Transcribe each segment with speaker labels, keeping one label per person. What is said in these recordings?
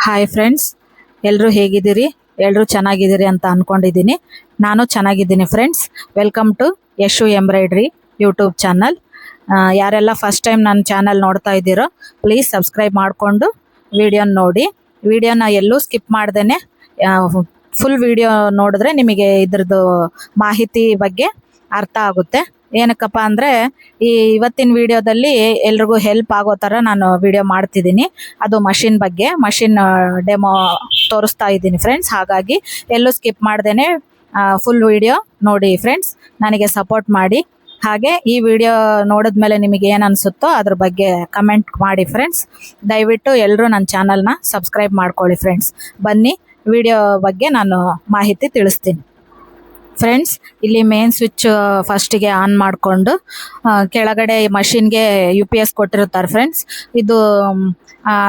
Speaker 1: Hi friends, ಎಲ್ಲರೂ ಹೇಗಿದ್ದೀರಿ? ಎಲ್ಲರೂ ಚೆನ್ನಾಗಿದ್ದೀರಿ ಅಂತ ಅಂದ್ಕೊಂಡಿದ್ದೀನಿ. ನಾನು ಚೆನ್ನಾಗಿದ್ದೀನಿ friends. Welcome to Yashu embroidery YouTube channel. ಯಾರೆಲ್ಲ ಫಸ್ಟ್ ಟೈಮ್ ನನ್ನ ಚಾನಲ್ ನೋಡ್ತಾ ಇದ್ದೀರೋ ಪ್ಲೀಸ್ ಸಬ್ಸ್ಕ್ರೈಬ್ ಮಾಡಿಕೊಂಡು ವಿಡಿಯೋನ ನೋಡಿ. ವಿಡಿಯೋನ ಎಲ್ಲೂ ಸ್ಕಿಪ್ ಮಾಡ್ದೇ ಫುಲ್ ವಿಡಿಯೋ ನೋಡಿದ್ರೆ ನಿಮಗೆ ಇದ್ರದ್ದು ಮಾಹಿತಿ ಬಗ್ಗೆ ಅರ್ಥ ಆಗುತ್ತೆ. ಏನಕ್ಕಪ್ಪ ಅಂದರೆ ಇವತ್ತಿನ ವಿಡಿಯೋದಲ್ಲಿ ಎಲ್ರಿಗೂ ಹೆಲ್ಪ್ ಆಗೋ ಥರ ನಾನು ವಿಡಿಯೋ ಮಾಡ್ತಿದ್ದೀನಿ. ಅದು ಮಷಿನ್ ಬಗ್ಗೆ, ಮಷಿನ್ ಡೆಮೋ ತೋರಿಸ್ತಾ ಇದ್ದೀನಿ ಫ್ರೆಂಡ್ಸ್. ಹಾಗಾಗಿ ಎಲ್ಲೂ ಸ್ಕಿಪ್ ಮಾಡ್ದೇ ಫುಲ್ ವಿಡಿಯೋ ನೋಡಿ ಫ್ರೆಂಡ್ಸ್. ನನಗೆ ಸಪೋರ್ಟ್ ಮಾಡಿ. ಹಾಗೆ ಈ ವಿಡಿಯೋ ನೋಡಿದ್ಮೇಲೆ ನಿಮಗೆ ಏನು ಅನಿಸುತ್ತೋ ಅದ್ರ ಬಗ್ಗೆ ಕಮೆಂಟ್ ಮಾಡಿ ಫ್ರೆಂಡ್ಸ್. ದಯವಿಟ್ಟು ಎಲ್ಲರೂ ನನ್ನ ಚಾನಲ್ನ ಸಬ್ಸ್ಕ್ರೈಬ್ ಮಾಡ್ಕೊಳ್ಳಿ ಫ್ರೆಂಡ್ಸ್. ಬನ್ನಿ ವಿಡಿಯೋ ಬಗ್ಗೆ ನಾನು ಮಾಹಿತಿ ತಿಳಿಸ್ತೀನಿ ಫ್ರೆಂಡ್ಸ್. ಇಲ್ಲಿ ಮೇನ್ ಸ್ವಿಚ್ ಫಸ್ಟಿಗೆ ಆನ್ ಮಾಡಿಕೊಂಡು ಕೆಳಗಡೆ ಮಷಿನ್ಗೆ UPS ಕೊಟ್ಟಿರ್ತಾರೆ ಫ್ರೆಂಡ್ಸ್. ಇದು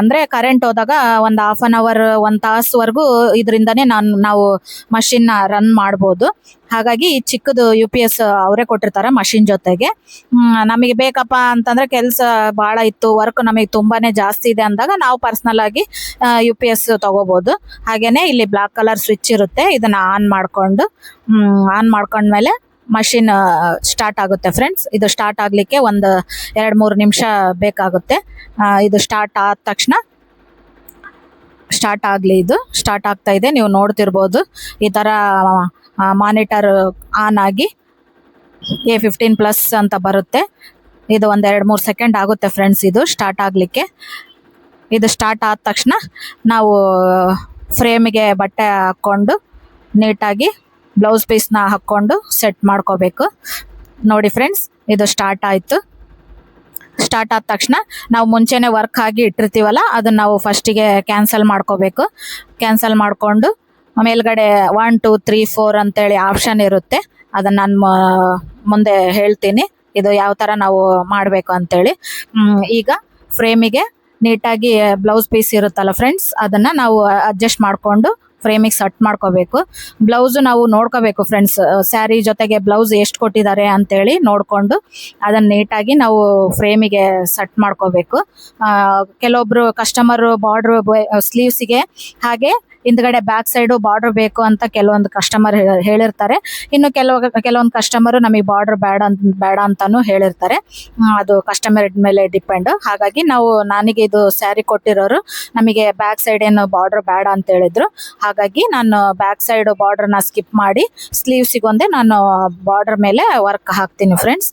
Speaker 1: ಅಂದರೆ ಕರೆಂಟ್ ಹೋದಾಗ ಒಂದು ಹಾಫ್ ಆನ್ ಅವರ್ 1 ತಾಸುವರೆಗೂ ಇದರಿಂದನೇ ನಾವು ಮಷಿನ್ನ ರನ್ ಮಾಡ್ಬೋದು. ಹಾಗಾಗಿ ಈ ಚಿಕ್ಕದು UPS ಅವರೇ ಕೊಟ್ಟಿರ್ತಾರೆ ಮಷಿನ್ ಜೊತೆಗೆ. ನಮಗೆ ಬೇಕಪ್ಪ ಅಂತಂದರೆ ಕೆಲಸ ಭಾಳ ಇತ್ತು, ವರ್ಕ್ ನಮಗೆ ತುಂಬಾ ಜಾಸ್ತಿ ಇದೆ ಅಂದಾಗ ನಾವು ಪರ್ಸ್ನಲ್ ಆಗಿ UPS ತೊಗೋಬೋದು. ಹಾಗೆಯೇ ಇಲ್ಲಿ ಬ್ಲ್ಯಾಕ್ ಕಲರ್ ಸ್ವಿಚ್ ಇರುತ್ತೆ. ಇದನ್ನು ಆನ್ ಮಾಡ್ಕೊಂಡ್ಮೇಲೆ ಮಷಿನ್ ಸ್ಟಾರ್ಟ್ ಆಗುತ್ತೆ ಫ್ರೆಂಡ್ಸ್. ಇದು ಸ್ಟಾರ್ಟ್ ಆಗಲಿಕ್ಕೆ ಒಂದು 2-3 ನಿಮಿಷ ಬೇಕಾಗುತ್ತೆ. ಇದು ಸ್ಟಾರ್ಟ್ ಆದ ತಕ್ಷಣ ಇದು ಸ್ಟಾರ್ಟ್ ಆಗ್ತಾ ಇದೆ. ನೀವು ನೋಡ್ತಿರ್ಬೋದು ಈ ಥರ ಮಾನಿಟರ್ ಆನ್ ಆಗಿ A15+ ಅಂತ ಬರುತ್ತೆ. ಇದು ಒಂದು 2-3 ಸೆಕೆಂಡ್ ಆಗುತ್ತೆ ಫ್ರೆಂಡ್ಸ್ ಇದು ಸ್ಟಾರ್ಟ್ ಆಗಲಿಕ್ಕೆ. ಇದು ಸ್ಟಾರ್ಟ್ ಆದ ತಕ್ಷಣ ನಾವು ಫ್ರೇಮಿಗೆ ಬಟ್ಟೆ ಹಾಕ್ಕೊಂಡು ನೀಟಾಗಿ ಬ್ಲೌಸ್ ಪೀಸ್ನ ಹಾಕ್ಕೊಂಡು ಸೆಟ್ ಮಾಡ್ಕೋಬೇಕು. ನೋಡಿ ಫ್ರೆಂಡ್ಸ್, ಇದು ಸ್ಟಾರ್ಟ್ ಆಯಿತು. ಸ್ಟಾರ್ಟ್ ಆದ ತಕ್ಷಣ ನಾವು ಮುಂಚೆನೇ ವರ್ಕ್ ಆಗಿ ಇಟ್ಟಿರ್ತೀವಲ್ಲ ಅದನ್ನು ನಾವು ಫಸ್ಟಿಗೆ ಕ್ಯಾನ್ಸಲ್ ಮಾಡ್ಕೋಬೇಕು. ಕ್ಯಾನ್ಸಲ್ ಮಾಡಿಕೊಂಡು ಮೇಲ್ಗಡೆ 1 2 3 4 ಅಂತೇಳಿ ಆಪ್ಷನ್ ಇರುತ್ತೆ. ಅದನ್ನು ನಾನು ಮುಂದೆ ಹೇಳ್ತೀನಿ ಇದು ಯಾವ ಥರ ನಾವು ಮಾಡಬೇಕು ಅಂತೇಳಿ. ಈಗ ಫ್ರೇಮಿಗೆ ನೀಟಾಗಿ ಬ್ಲೌಸ್ ಪೀಸ್ ಇರುತ್ತಲ್ಲ ಫ್ರೆಂಡ್ಸ್, ಅದನ್ನು ನಾವು ಅಡ್ಜಸ್ಟ್ ಮಾಡಿಕೊಂಡು ಫ್ರೇಮಿಗೆ ಸೆಟ್ ಮಾಡ್ಕೋಬೇಕು. ಬ್ಲೌಸು ನಾವು ನೋಡ್ಕೋಬೇಕು ಫ್ರೆಂಡ್ಸ್. ಸ್ಯಾರಿ ಜೊತೆಗೆ ಬ್ಲೌಸ್ ಎಷ್ಟು ಕೊಟ್ಟಿದ್ದಾರೆ ಅಂತೇಳಿ ನೋಡಿಕೊಂಡು ಅದನ್ನು ನೀಟಾಗಿ ನಾವು ಫ್ರೇಮಿಗೆ ಸೆಟ್ ಮಾಡ್ಕೋಬೇಕು. ಕೆಲವೊಬ್ಬರು ಕಸ್ಟಮರು ಬಾರ್ಡ್ರು ಸ್ಲೀವ್ಸಿಗೆ ಹಾಗೆ ಹಿಂದ್ಗಡೆ ಬ್ಯಾಕ್ ಸೈಡು ಬಾರ್ಡ್ರ್ ಬೇಕು ಅಂತ ಕೆಲವೊಂದು ಕಸ್ಟಮರ್ ಹೇಳಿರ್ತಾರೆ. ಇನ್ನು ಕೆಲವೊಂದು ಕಸ್ಟಮರು ನಮಗೆ ಬಾರ್ಡ್ರ್ ಬೇಡ ಅಂತಾನು ಹೇಳಿರ್ತಾರೆ. ಅದು ಕಸ್ಟಮರ್ ಮೇಲೆ ಡಿಪೆಂಡ್. ಹಾಗಾಗಿ ನನಗೆ ಇದು ಸ್ಯಾರಿ ಕೊಟ್ಟಿರೋರು ನಮಗೆ ಬ್ಯಾಕ್ ಸೈಡ್ ಏನು ಬಾರ್ಡ್ರ್ ಬೇಡ ಅಂತ ಹೇಳಿದ್ರು. ಹಾಗಾಗಿ ನಾನು ಬ್ಯಾಕ್ ಸೈಡ್ ಬಾರ್ಡ್ರನ್ನ ಸ್ಕಿಪ್ ಮಾಡಿ ಸ್ಲೀವ್ಸಿಗೊಂದೇ ನಾನು ಬಾರ್ಡ್ರ್ ಮೇಲೆ ವರ್ಕ್ ಹಾಕ್ತೀನಿ ಫ್ರೆಂಡ್ಸ್.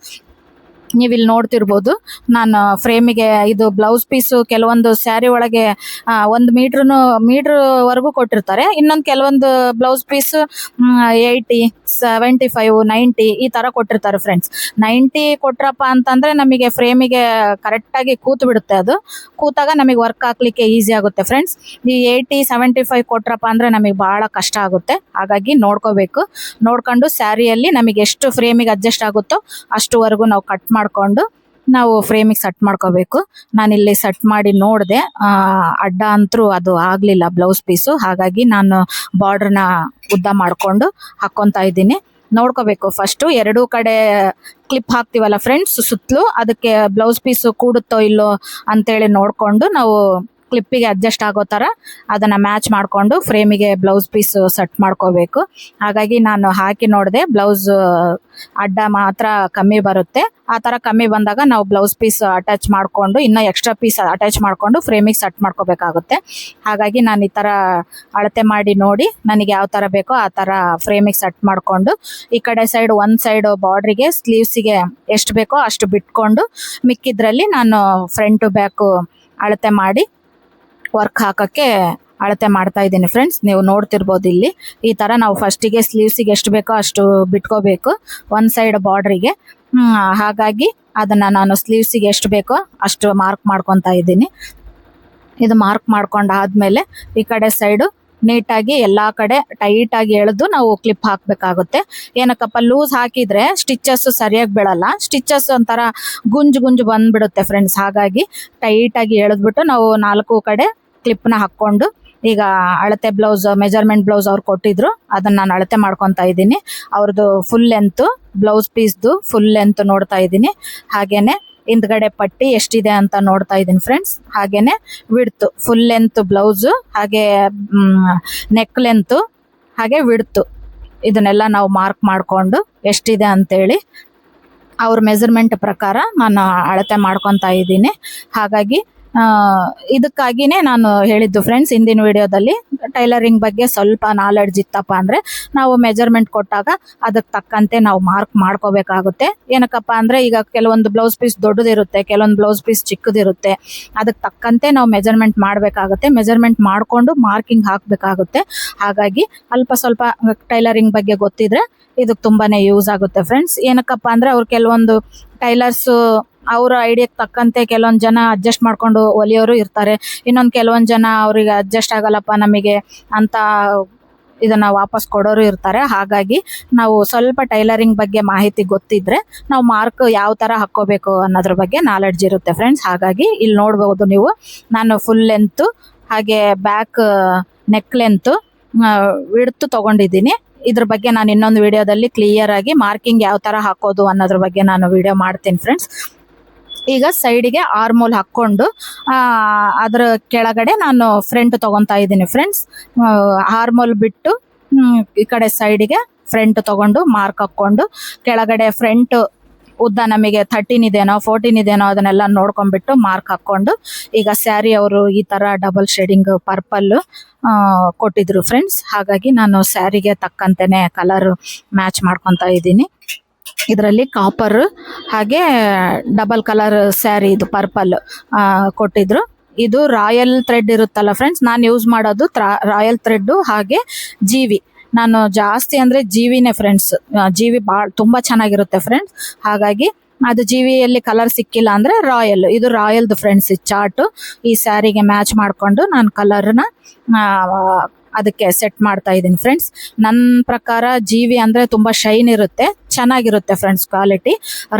Speaker 1: ನೀವು ಇಲ್ಲಿ ನೋಡ್ತಿರ್ಬೋದು ನಾನು ಫ್ರೇಮಿಗೆ ಇದು ಬ್ಲೌಸ್ ಪೀಸು ಕೆಲವೊಂದು ಸ್ಯಾರಿ ಒಳಗೆ 1 ಮೀಟ್ರ್ವರೆಗೂ ಕೊಟ್ಟಿರ್ತಾರೆ. ಇನ್ನೊಂದು ಕೆಲವೊಂದು ಬ್ಲೌಸ್ ಪೀಸು 80 75 90 ಈ ಥರ ಕೊಟ್ಟಿರ್ತಾರೆ ಫ್ರೆಂಡ್ಸ್. 90 ಕೊಟ್ರಪ್ಪ ಅಂತಂದರೆ ನಮಗೆ ಫ್ರೇಮಿಗೆ ಕರೆಕ್ಟಾಗಿ ಕೂತು ಬಿಡುತ್ತೆ. ಅದು ಕೂತಾಗ ನಮಗೆ ವರ್ಕ್ ಹಾಕ್ಲಿಕ್ಕೆ ಈಸಿ ಆಗುತ್ತೆ ಫ್ರೆಂಡ್ಸ್. ಈ 80 75 ಕೊಟ್ರಪ್ಪ ಅಂದರೆ ನಮಗೆ ಭಾಳ ಕಷ್ಟ ಆಗುತ್ತೆ. ಹಾಗಾಗಿ ನೋಡ್ಕೊಂಡು ಸ್ಯಾರಿಯಲ್ಲಿ ನಮಗೆ ಎಷ್ಟು ಫ್ರೇಮಿಗೆ ಅಡ್ಜಸ್ಟ್ ಆಗುತ್ತೋ ಅಷ್ಟುವರೆಗೂ ನಾವು ಕಟ್ ಮಾಡಿಕೊಂಡು ನಾವು ಫ್ರೇಮಿಗೆ ಸೆಟ್ ಮಾಡ್ಕೋಬೇಕು. ನಾನಿಲ್ಲಿ ಸೆಟ್ ಮಾಡಿ ನೋಡಿದೆ, ಅಡ್ಡ ಅಂತರೂ ಅದು ಆಗಲಿಲ್ಲ ಬ್ಲೌಸ್ ಪೀಸು. ಹಾಗಾಗಿ ನಾನು ಬಾರ್ಡ್ರನ್ನ ಉದ್ದ ಮಾಡಿಕೊಂಡು ಹಾಕ್ಕೊತಾ ಇದ್ದೀನಿ. ನೋಡ್ಕೋಬೇಕು ಫಸ್ಟು ಎರಡೂ ಕಡೆ ಕ್ಲಿಪ್ ಹಾಕ್ತೀವಲ್ಲ ಫ್ರೆಂಡ್ಸ್ ಸುತ್ತಲೂ, ಅದಕ್ಕೆ ಬ್ಲೌಸ್ ಪೀಸು ಕೂಡುತ್ತೋ ಇಲ್ಲೋ ಅಂತೇಳಿ ನೋಡಿಕೊಂಡು ನಾವು ಕ್ಲಿಪ್ಪಿಗೆ ಅಡ್ಜಸ್ಟ್ ಆಗೋ ಥರ ಅದನ್ನು ಮ್ಯಾಚ್ ಮಾಡಿಕೊಂಡು ಫ್ರೇಮಿಗೆ ಬ್ಲೌಸ್ ಪೀಸ್ ಸೆಟ್ ಮಾಡ್ಕೋಬೇಕು. ಹಾಗಾಗಿ ನಾನು ಹಾಕಿ ನೋಡಿದೆ, ಬ್ಲೌಸ್ ಅಡ್ಡ ಮಾತ್ರ ಕಮ್ಮಿ ಬರುತ್ತೆ. ಆ ಥರ ಕಮ್ಮಿ ಬಂದಾಗ ನಾವು ಬ್ಲೌಸ್ ಪೀಸ್ ಅಟ್ಯಾಚ್ ಮಾಡಿಕೊಂಡು ಇನ್ನೂ ಎಕ್ಸ್ಟ್ರಾ ಪೀಸ್ ಅಟ್ಯಾಚ್ ಮಾಡಿಕೊಂಡು ಫ್ರೇಮಿಗೆ ಸೆಟ್ ಮಾಡ್ಕೋಬೇಕಾಗುತ್ತೆ. ಹಾಗಾಗಿ ನಾನು ಈ ಥರ ಅಳತೆ ಮಾಡಿ ನೋಡಿ ನನಗೆ ಯಾವ ಥರ ಬೇಕೋ ಆ ಥರ ಫ್ರೇಮಿಗೆ ಸೆಟ್ ಮಾಡಿಕೊಂಡು ಈ ಕಡೆ ಸೈಡ್ ಒಂದು ಸೈಡ್ ಬಾರ್ಡ್ರಿಗೆ ಸ್ಲೀವ್ಸಿಗೆ ಎಷ್ಟು ಬೇಕೋ ಅಷ್ಟು ಬಿಟ್ಕೊಂಡು ಮಿಕ್ಕಿದ್ರಲ್ಲಿ ನಾನು ಫ್ರಂಟು ಬ್ಯಾಕು ಅಳತೆ ಮಾಡಿ ವರ್ಕ್ ಹಾಕೋಕ್ಕೆ ಅಳತೆ ಮಾಡ್ತಾ ಇದ್ದೀನಿ ಫ್ರೆಂಡ್ಸ್. ನೀವು ನೋಡ್ತಿರ್ಬೋದು ಇಲ್ಲಿ ಈ ಥರ ನಾವು ಫಸ್ಟಿಗೆ ಸ್ಲೀವ್ಸಿಗೆ ಎಷ್ಟು ಬೇಕೋ ಅಷ್ಟು ಬಿಟ್ಕೋಬೇಕು ಒಂದು ಸೈಡ್ ಬಾರ್ಡ್ರಿಗೆ. ಹಾಗಾಗಿ ಅದನ್ನು ನಾನು ಸ್ಲೀವ್ಸಿಗೆ ಎಷ್ಟು ಬೇಕೋ ಅಷ್ಟು ಮಾರ್ಕ್ ಮಾಡ್ಕೊತಾ ಇದ್ದೀನಿ. ಇದು ಮಾರ್ಕ್ ಮಾಡ್ಕೊಂಡಾದ್ಮೇಲೆ ಈ ಕಡೆ ಸೈಡು ನೀಟಾಗಿ ಎಲ್ಲ ಕಡೆ ಟೈಟಾಗಿ ಎಳೆದು ನಾವು ಕ್ಲಿಪ್ ಹಾಕಬೇಕಾಗುತ್ತೆ. ಏನಕ್ಕಪ್ಪ ಲೂಸ್ ಹಾಕಿದರೆ ಸ್ಟಿಚಸ್ ಸರಿಯಾಗಿ ಬೀಳಲ್ಲ. ಸ್ಟಿಚಸ್ ಒಂಥರ ಗುಂಜು ಬಂದುಬಿಡುತ್ತೆ ಫ್ರೆಂಡ್ಸ್. ಹಾಗಾಗಿ ಟೈಟಾಗಿ ಎಳೆದ್ಬಿಟ್ಟು ನಾವು 4 ಕಡೆ ಕ್ಲಿಪ್ನ ಹಾಕ್ಕೊಂಡು ಈಗ ಅಳತೆ ಬ್ಲೌಸ್ ಮೆಜರ್ಮೆಂಟ್ ಬ್ಲೌಸ್ ಅವ್ರು ಕೊಟ್ಟಿದ್ರು ಅದನ್ನು ನಾನು ಅಳತೆ ಮಾಡ್ಕೊತಾ ಇದ್ದೀನಿ. ಅವ್ರದ್ದು ಫುಲ್ ಲೆಂತು ಬ್ಲೌಸ್ ಪೀಸ್ದು ಫುಲ್ ಲೆಂತ್ ನೋಡ್ತಾ ಇದ್ದೀನಿ. ಹಾಗೇನೆ ಹಿಂದ್ಗಡೆ ಪಟ್ಟಿ ಎಷ್ಟಿದೆ ಅಂತ ನೋಡ್ತಾ ಇದ್ದೀನಿ ಫ್ರೆಂಡ್ಸ್. ಹಾಗೇನೆ ವಿಡ್ತು ಫುಲ್ ಲೆಂತ್ ಬ್ಲೌಸು, ಹಾಗೆ ನೆಕ್ ಲೆಂತು, ಹಾಗೆ ವಿಡ್ತು, ಇದನ್ನೆಲ್ಲ ನಾವು ಮಾರ್ಕ್ ಮಾಡಿಕೊಂಡು ಎಷ್ಟಿದೆ ಅಂತೇಳಿ ಅವ್ರ ಮೆಜರ್ಮೆಂಟ್ ಪ್ರಕಾರ ನಾನು ಅಳತೆ ಮಾಡ್ಕೊತಾ ಇದ್ದೀನಿ. ಹಾಗಾಗಿ ಇದಕ್ಕಾಗಿನೇ ನಾನು ಹೇಳಿದ್ದು ಫ್ರೆಂಡ್ಸ್ ಹಿಂದಿನ ವಿಡಿಯೋದಲ್ಲಿ, ಟೈಲರಿಂಗ್ ಬಗ್ಗೆ ಸ್ವಲ್ಪ ನಾಲೆಡ್ಜ್ ಇತ್ತಪ್ಪ ಅಂದರೆ ನಾವು ಮೆಜರ್ಮೆಂಟ್ ಕೊಟ್ಟಾಗ ಅದಕ್ಕೆ ತಕ್ಕಂತೆ ನಾವು ಮಾರ್ಕ್ ಮಾಡ್ಕೋಬೇಕಾಗುತ್ತೆ. ಏನಕ್ಕಪ್ಪ ಅಂದರೆ ಈಗ ಕೆಲವೊಂದು ಬ್ಲೌಸ್ ಪೀಸ್ ದೊಡ್ಡದಿರುತ್ತೆ, ಕೆಲವೊಂದು ಬ್ಲೌಸ್ ಪೀಸ್ ಚಿಕ್ಕದಿರುತ್ತೆ. ಅದಕ್ಕೆ ತಕ್ಕಂತೆ ನಾವು ಮೆಜರ್ಮೆಂಟ್ ಮಾಡಬೇಕಾಗುತ್ತೆ. ಮೆಜರ್ಮೆಂಟ್ ಮಾಡಿಕೊಂಡು ಮಾರ್ಕಿಂಗ್ ಹಾಕಬೇಕಾಗುತ್ತೆ. ಹಾಗಾಗಿ ಅಲ್ಪ ಸ್ವಲ್ಪ ಟೈಲರಿಂಗ್ ಬಗ್ಗೆ ಗೊತ್ತಿದ್ರೆ ಇದಕ್ಕೆ ತುಂಬಾ ಯೂಸ್ ಆಗುತ್ತೆ ಫ್ರೆಂಡ್ಸ್. ಏನಕ್ಕಪ್ಪ ಅಂದರೆ ಅವ್ರು ಕೆಲವೊಂದು ಟೈಲರ್ಸು ಅವರ ಐಡಿಯಾಕ್ಕೆ ತಕ್ಕಂತೆ ಕೆಲವೊಂದು ಜನ ಅಡ್ಜಸ್ಟ್ ಮಾಡ್ಕೊಂಡು ಹೊಲಿಯೋರು ಇರ್ತಾರೆ. ಇನ್ನೊಂದು ಕೆಲವೊಂದು ಜನ ಅವರಿಗೆ ಅಡ್ಜಸ್ಟ್ ಆಗಲ್ಲಪ್ಪ ನಮಗೆ ಅಂತ ಇದನ್ನು ವಾಪಸ್ ಕೊಡೋರು ಇರ್ತಾರೆ. ಹಾಗಾಗಿ ನಾವು ಸ್ವಲ್ಪ ಟೈಲರಿಂಗ್ ಬಗ್ಗೆ ಮಾಹಿತಿ ಗೊತ್ತಿದ್ರೆ ನಾವು ಮಾರ್ಕ್ ಯಾವ ಥರ ಹಾಕ್ಕೋಬೇಕು ಅನ್ನೋದ್ರ ಬಗ್ಗೆ ನಾಲೆಡ್ಜ್ ಇರುತ್ತೆ ಫ್ರೆಂಡ್ಸ್. ಹಾಗಾಗಿ ಇಲ್ಲಿ ನೋಡ್ಬೋದು ನೀವು, ನಾನು ಫುಲ್ ಲೆಂತು ಹಾಗೆ ಬ್ಯಾಕ್ ನೆಕ್ ಲೆಂತು ವಿಡ್ತು ತೊಗೊಂಡಿದ್ದೀನಿ. ಇದ್ರ ಬಗ್ಗೆ ನಾನು ಇನ್ನೊಂದು ವಿಡಿಯೋದಲ್ಲಿ ಕ್ಲಿಯರ್ ಆಗಿ ಮಾರ್ಕಿಂಗ್ ಯಾವ ಥರ ಹಾಕೋದು ಅನ್ನೋದ್ರ ಬಗ್ಗೆ ನಾನು ವಿಡಿಯೋ ಮಾಡ್ತೀನಿ ಫ್ರೆಂಡ್ಸ್. ಈಗ ಸೈಡಿಗೆ ಆರ್ಮೋಲ್ ಹಾಕ್ಕೊಂಡು ಅದರ ಕೆಳಗಡೆ ನಾನು ಫ್ರಂಟ್ ತೊಗೊತಾ ಇದ್ದೀನಿ ಫ್ರೆಂಡ್ಸ್. ಆರ್ಮೋಲ್ ಬಿಟ್ಟು ಈ ಕಡೆ ಸೈಡಿಗೆ ಫ್ರಂಟ್ ತೊಗೊಂಡು ಮಾರ್ಕ್ ಹಾಕ್ಕೊಂಡು ಕೆಳಗಡೆ ಫ್ರಂಟ್ ಉದ್ದ ನಮಗೆ 13 ಇದೆನೋ 14 ಇದೆನೋ ಅದನ್ನೆಲ್ಲ ನೋಡ್ಕೊಂಡ್ಬಿಟ್ಟು ಮಾರ್ಕ್ ಹಾಕ್ಕೊಂಡು, ಈಗ ಸ್ಯಾರಿ ಅವರು ಈ ಥರ ಡಬಲ್ ಶೇಡಿಂಗ್ ಪರ್ಪಲ್ ಕೊಟ್ಟಿದ್ರು ಫ್ರೆಂಡ್ಸ್. ಹಾಗಾಗಿ ನಾನು ಸ್ಯಾರಿಗೆ ತಕ್ಕಂತೆನೆ ಕಲರ್ ಮ್ಯಾಚ್ ಮಾಡ್ಕೊತಾ ಇದ್ದೀನಿ. ಇದರಲ್ಲಿ ಕಾಪರ್ ಹಾಗೆ ಡಬಲ್ ಕಲರ್ ಸ್ಯಾರಿ, ಇದು ಪರ್ಪಲ್ ಕೊಟ್ಟಿದ್ರು. ಇದು ರಾಯಲ್ ಥ್ರೆಡ್ ಇರುತ್ತಲ್ಲ ಫ್ರೆಂಡ್ಸ್, ನಾನು ಯೂಸ್ ಮಾಡೋದು ರಾಯಲ್ ಥ್ರೆಡ್ಡು ಹಾಗೆ ಜೀವಿ. ನಾನು ಜಾಸ್ತಿ ಅಂದರೆ ಜೀವಿನೇ ಫ್ರೆಂಡ್ಸ್. ಜೀವಿ ತುಂಬ ಚೆನ್ನಾಗಿರುತ್ತೆ ಫ್ರೆಂಡ್ಸ್. ಹಾಗಾಗಿ ಅದು ಜೀವಿಯಲ್ಲಿ ಕಲರ್ ಸಿಕ್ಕಿಲ್ಲ ಅಂದರೆ ರಾಯಲ್, ಇದು ರಾಯಲ್ದು ಫ್ರೆಂಡ್ಸ್. ಈ ಚಾರ್ಟು ಈ ಸ್ಯಾರಿಗೆ ಮ್ಯಾಚ್ ಮಾಡಿಕೊಂಡು ನಾನು ಕಲರ್ನ ಅದಕ್ಕೆ ಸೆಟ್ ಮಾಡ್ತಾ ಇದ್ದೀನಿ ಫ್ರೆಂಡ್ಸ್. ನನ್ನ ಪ್ರಕಾರ ಜೀವಿ ಅಂದರೆ ತುಂಬ ಶೈನ್ ಇರುತ್ತೆ, ಚೆನ್ನಾಗಿರುತ್ತೆ ಫ್ರೆಂಡ್ಸ್ ಕ್ವಾಲಿಟಿ.